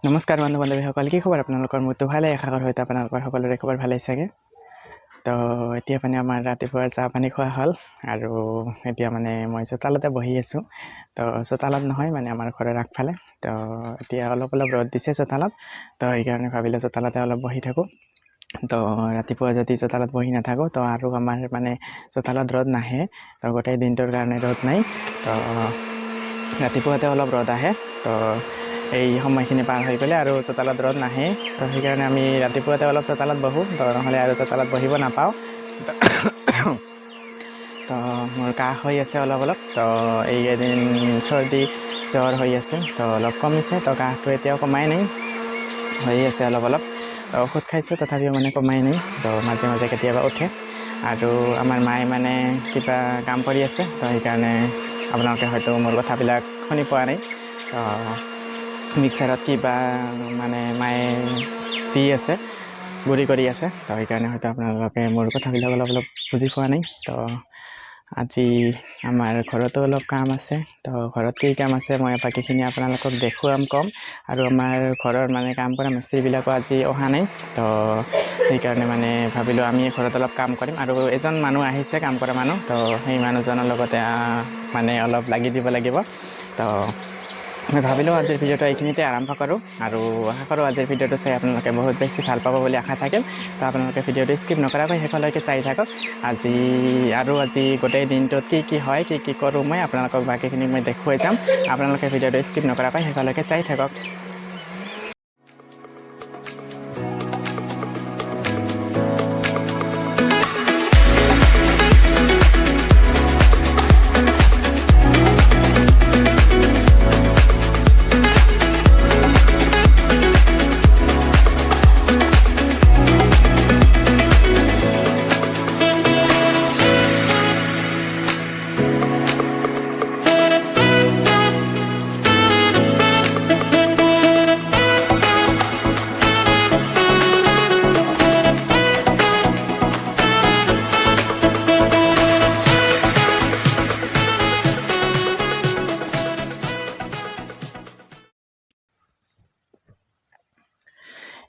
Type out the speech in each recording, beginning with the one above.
নমস্কাৰ বন্ধু বান্ধৱীসকল, কি খবৰ আপোনালোকৰ? মোৰতো ভালে, আশা কৰোঁ হয়তো আপোনালোকৰ সকলোৰে খবৰ ভালেই চাগে। তো এতিয়া মানে আমাৰ ৰাতিপুৱাৰ চাহ পানী খোৱা হ'ল আৰু এতিয়া মানে মই চোতালতে বহি আছোঁ। তো চোতালত নহয় মানে আমাৰ ঘৰৰ আগফালে। তো এতিয়া অলপ ৰ'দ দিছে চোতালত, তো সেইকাৰণে ভাবিলোঁ চোতালতে অলপ বহি থাকোঁ। তো ৰাতিপুৱা যদি চোতালত বহি নাথাকোঁ তো আৰু আমাৰ মানে চোতালত ৰ'দ নাহে, তো গোটেই দিনটোৰ কাৰণে ৰ'দ নাই। তো ৰাতিপুৱাতে অলপ ৰ'দ আহে, তো এই সময়খিনি পাৰ হৈ গ'লে আৰু চোতালত ৰ'দ নাহে। তো সেইকাৰণে আমি ৰাতিপুৱাতে অলপ চোতালত বহোঁ, তো নহ'লে আৰু চোতালত বহিব নাপাওঁ। তো মোৰ কাহ হৈ আছে অলপ, তো এইকেইদিন চৰ্দি জ্বৰ হৈ আছে, তো অলপ কমিছে। তো কাহটো এতিয়াও কমাই নাই, হৈ আছে অলপ। তো ঔষধ খাইছোঁ, তথাপিও মানে কমাই নাই। তো মাজে মাজে কেতিয়াবা উঠে। আৰু আমাৰ মায়ে মানে কিবা কাম কৰি আছে, তো সেইকাৰণে আপোনালোকে হয়তো মোৰ কথাবিলাক শুনি পোৱা নাই। তো মিক্সাৰত কিবা মানে মায়ে দি আছে, গুড়ি কৰি আছে, তো সেইকাৰণে হয়তো আপোনালোকে মোৰ কথাবিলাক অলপ বুজি পোৱা নাই। তো আজি আমাৰ ঘৰতো অলপ কাম আছে। তো ঘৰত কি কাম আছে মই বাকীখিনি আপোনালোকক দেখুৱাম, ক'ম। আৰু আমাৰ ঘৰৰ মানে কাম কৰা মিস্ত্ৰীবিলাকো আজি অহা নাই, তো সেইকাৰণে মানে ভাবিলোঁ আমি ঘৰত অলপ কাম কৰিম। আৰু এজন মানুহ আহিছে, কাম কৰা মানুহ, তো সেই মানুহজনৰ লগতে মানে অলপ লাগি দিব লাগিব। তো মই ভাবিলোঁ আজিৰ ভিডিঅ'টো এইখিনিতে আৰম্ভ কৰোঁ, আৰু আশা কৰোঁ আজিৰ ভিডিঅ'টো চাই আপোনালোকে বহুত বেছি ভাল পাব বুলি আশা থাকিল। তো আপোনালোকে ভিডিঅ'টো স্কিপ নকৰাকৈ শেষলৈকে চাই থাকক। আজি গোটেই দিনটোত কি হয়, কি কৰোঁ মই আপোনালোকক বাকীখিনি মই দেখুৱাই যাম। আপোনালোকে ভিডিঅ'টো স্কিপ নকৰাকৈ শেষলৈকে চাই থাকক।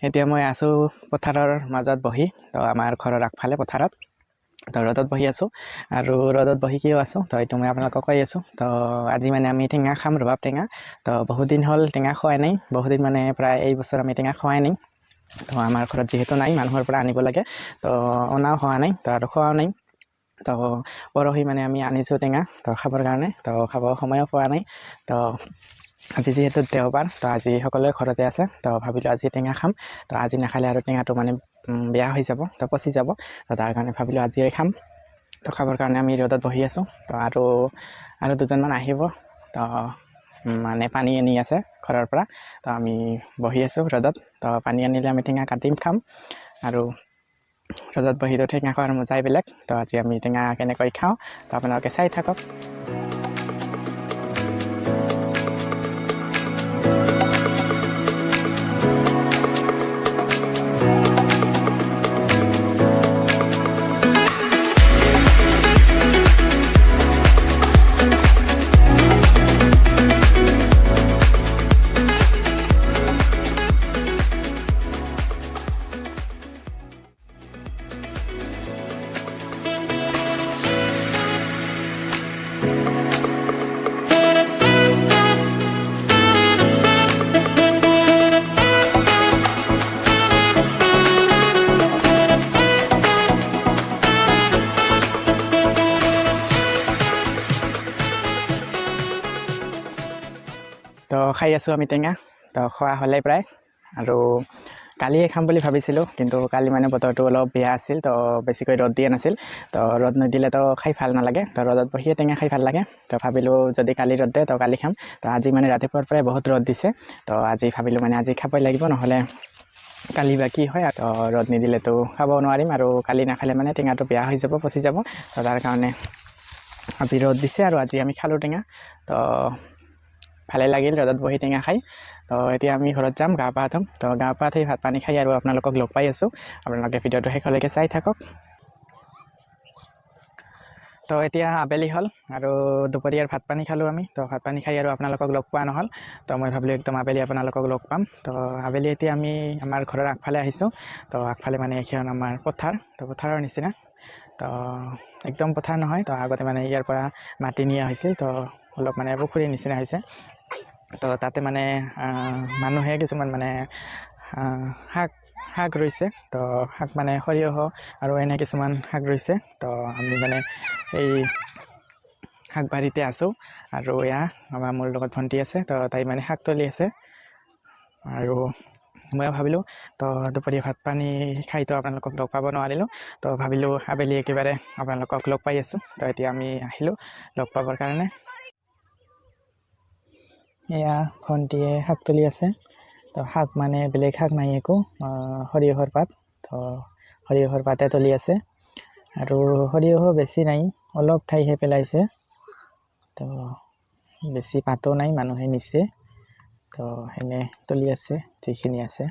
এতিয়া মই আছোঁ পথাৰৰ মাজত বহি, তো আমাৰ ঘৰৰ আগফালে পথাৰত। তো ৰ'দত বহি আছোঁ, আৰু ৰ'দত বহি কিয় আছোঁ তো এইটো মই আপোনালোকক কৈ আছোঁ। তো আজি মানে আমি টেঙা খাম, ৰবাব টেঙা। তো বহুত দিন হ'ল টেঙা খোৱাই নাই, বহুত দিন মানে প্ৰায় এই বছৰ আমি টেঙা খোৱাই নাই। তো আমাৰ ঘৰত যিহেতু নাই, মানুহৰ পৰা আনিব লাগে, তো অনাও হোৱা নাই, তো আৰু খোৱাও নাই। তো পৰহি মানে আমি আনিছোঁ টেঙা, তো খাবৰ কাৰণে, তো খাব সময়ো পোৱা নাই। তো আজি যিহেতু দেওবাৰ, তো আজি সকলোৱে ঘৰতে আছে, তো ভাবিলোঁ আজি টেঙা খাম। তো আজি নাখালে আৰু টেঙাটো মানে বেয়া হৈ যাব, তো পচি যাব। তো তাৰ কাৰণে ভাবিলোঁ আজিয়ে খাম। তো খাবৰ কাৰণে আমি ৰ'দত বহি আছোঁ। তো আৰু দুজনমান আহিব, তো মানে পানী আনি আছে ঘৰৰ পৰা। তো আমি বহি আছোঁ ৰ'দত, তো পানী আনিলে আমি টেঙা কাটিম, খাম। আৰু ৰ'দত বহিতো টেঙা খোৱাৰ মজাই বেলেগ। তো আজি আমি টেঙা কেনেকৈ খাওঁ তো আপোনালোকে চাই থাকক। তো খাই আছোঁ আমি টেঙা, তো খোৱা হ'লেই প্ৰায়। আৰু কালিয়ে খাম বুলি ভাবিছিলোঁ, কিন্তু কালি মানে বতৰটো অলপ বেয়া আছিল, তো বেছিকৈ ৰ'দ দিয়া নাছিল। তো ৰ'দ নিদিলেতো খাই ভাল নালাগে, তো ৰ'দত বহিয়ে টেঙা খাই ভাল লাগে। তো ভাবিলোঁ যদি কালি ৰ'দ দিয়ে তো কালি খাম। তো আজি মানে ৰাতিপুৱাৰ পৰাই বহুত ৰ'দ দিছে, তো আজি ভাবিলোঁ মানে আজি খাবই লাগিব, নহ'লে কালি বা কি হয়। তো ৰ'দ নিদিলেতো খাব নোৱাৰিম, আৰু কালি নাখালে মানে টেঙাটো বেয়া হৈ যাব, পচি যাব। তো তাৰ কাৰণে আজি ৰ'দ দিছে, আৰু আজি আমি খালোঁ টেঙা। তো ভালে লাগিল ৰ'দত বহি টেঙা খাই। তো এতিয়া আমি ঘৰত যাম, গা পা ধুম। তো গা পা ধুই ভাত পানী খাই আৰু আপোনালোকক লগ পাই আছোঁ। আপোনালোকে ভিডিঅ'টো শেষলৈকে চাই থাকক। তো এতিয়া আবেলি হ'ল আৰু দুপৰীয়াৰ ভাত পানী খালোঁ আমি। তো ভাত পানী খাই আৰু আপোনালোকক লগ পোৱা নহ'ল। তো মই ভাবিলোঁ একদম আবেলি আপোনালোকক লগ পাম। তো আবেলি এতিয়া আমি আমাৰ ঘৰৰ আগফালে আহিছোঁ। তো আগফালে মানে এইখন আমাৰ পথাৰ, তো পথাৰৰ নিচিনা। তো একদম পথাৰ নহয়, তো আগতে মানে ইয়াৰ পৰা মাটি নিয়া হৈছিল। তো অলপ মানে পুখুৰীৰ নিচিনা হৈছে। তো তাতে মানে মানুহে কিছুমান মানে শাক ৰুইছে। তো শাক মানে সৰিয়হ আৰু এনে কিছুমান শাক ৰুইছে। তো আমি মানে এই শাক বাৰীতে আছোঁ। আৰু এয়া মোৰ লগত ভণ্টি আছে, তো তাই মানে শাক তুলি আছে। আৰু মই ভাবিলোঁ তো দুপৰীয়া ভাত পানী খাইতো আপোনালোকক লগ পাব নোৱাৰিলোঁ। তো ভাবিলোঁ আবেলি একেবাৰে আপোনালোকক লগ পাই আছোঁ। তো এতিয়া আমি আহিলোঁ লগ পাবৰ কাৰণে। এয়া ভণ্টিয়ে শাক তুলি আছে। তো শাক মানে বেলেগ শাক নাই একো, সৰিয়হৰ পাত। তো সৰিয়হৰ পাতে তুলি আছে। আৰু সৰিয়হ বেছি নাই, অলপ ঠাইহে পেলাইছে। তো বেছি পাতো নাই, মানুহে নিছে। তো এনে তুলি আছে যিখিনি আছে।